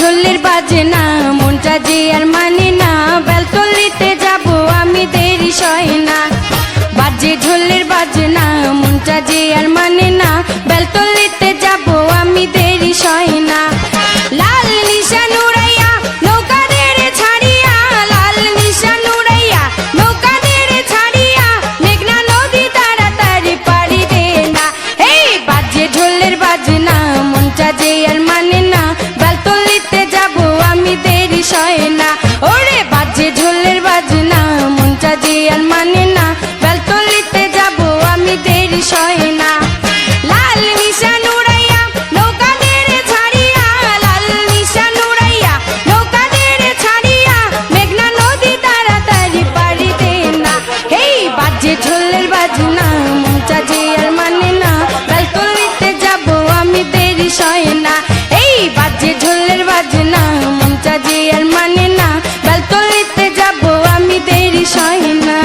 ঢোলের বাজে না মনটা যে আর মানে না বেলতলিতে যাব আমি দেরি সয় না বাজে ঢোলের বাজে না মনটা যে আর মানে না বেলতলিতে যাব আমি দেরি সয় না লাল নিশান উড়াইয়া নৌকা দেরে ছাড়িয়া লাল নিশান উড়াইয়া নৌকা দেরে ছাড়িয়া মেঘনা নদী তাড়াতাড়ি পাড়ি দে না এই বাজে ঢোলের বাজে না মনটা যে আর মানে না বেলতলিতে যাব আমি দেরি সয় না ওরে বাজে ঢোলের বাজে না মনটা যে আর মানে না বেলতলিতে যাব আমি দেরি সয় না লাল নিশান উড়াইয়া নৌকা দেরে ছাড়িয়া লাল নিশান উড়াইয়া নৌকা দেরে ছাড়িয়া মেঘনা নদী তাড়াতাড়ি পাড়ি দে না এই বাজে ঢোলের বাজে না মনটা যে আর মানে না বেলতলিতে যাব আমি দেরি সয় না এই বাজে ঢোলের বাজে না মনটা যে আর মানে না বেলতলিতে যাব আমি দেরি সয় না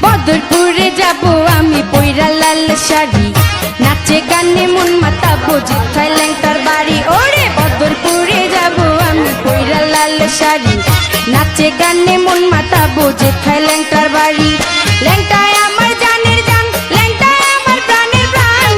বদরপুরে যাব আমি পয়রা লাল শাড়ি নাচে গানে মন মাতা বোঝে ল্যাংটার বাড়ি ওরে বদরপুরে যাব আমি পয়রা লাল শাড়ি নাচে গানে মন মাতা বোঝে ল্যাংটার বাড়ি ল্যাংটায় আমার জানের জান ল্যাংটায় আমার প্রাণের প্রাণ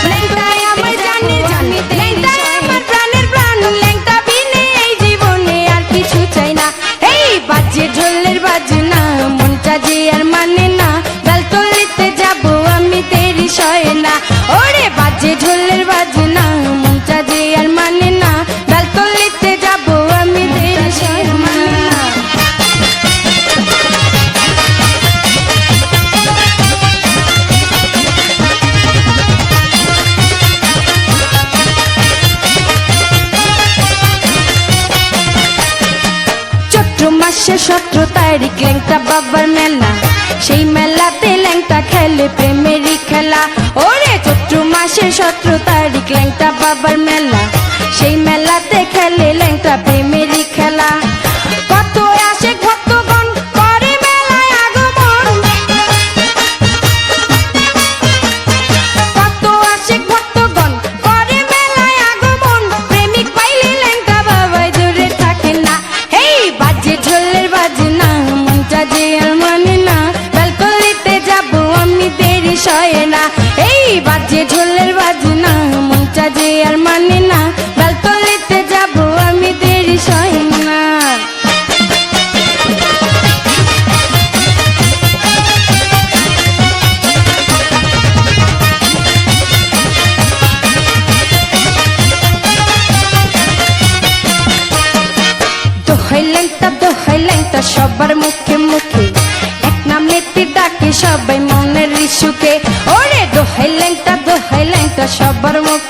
ল্যাংটায় আমার জানের জান ল্যাংটায় আমার প্রাণের প্রাণ ল্যাংটা বিনে এই জীবনে আর কিছু চাই না এই বাজে ঢোলের বাজে না মনটা যে আর মানে না বেলতলিতে যাব আমি দেরি সয় না ওরে বাজে ঢোলের বাজে না মনটা যে আর মানে না বেলতলিতে যাব আমি দেরি সয় না চৈত্র মাসে 17 তারিখ ল্যাংটা বাবার মেলা সেই মেলাতে ল্যাংটা খেলে প্রেমেরই খেলা ওরে চৈত্র মাসে 17 তারিখ ল্যাংটা বাবার মেলা সেই মেলাতে খেলে ল্যাংটা প্রেমেরই খেলা কত আসে ভক্তগণ করে মেলায় আগমন কত আসে ভক্তগণ করে মেলায় আগমন প্রেমিক পাইলে ল্যাংটা বাবাই দূরে থাকে না এই বাজে ঢোলের বাজে না মনটা যে আর মানে না বেলতলিতে যাব আমি দেরি সয় না এই বাজে ঢোলের বাজে না মনটা যে আর মানে না বেলতলিতে যাব আমি দেরি সয় না দোহাই ল্যাংটা সবার মুখে মুখে এক নামেতে ডাকে সবাই মনের সুখে ওরে দোহাই ল্যাংটা সবার মুখে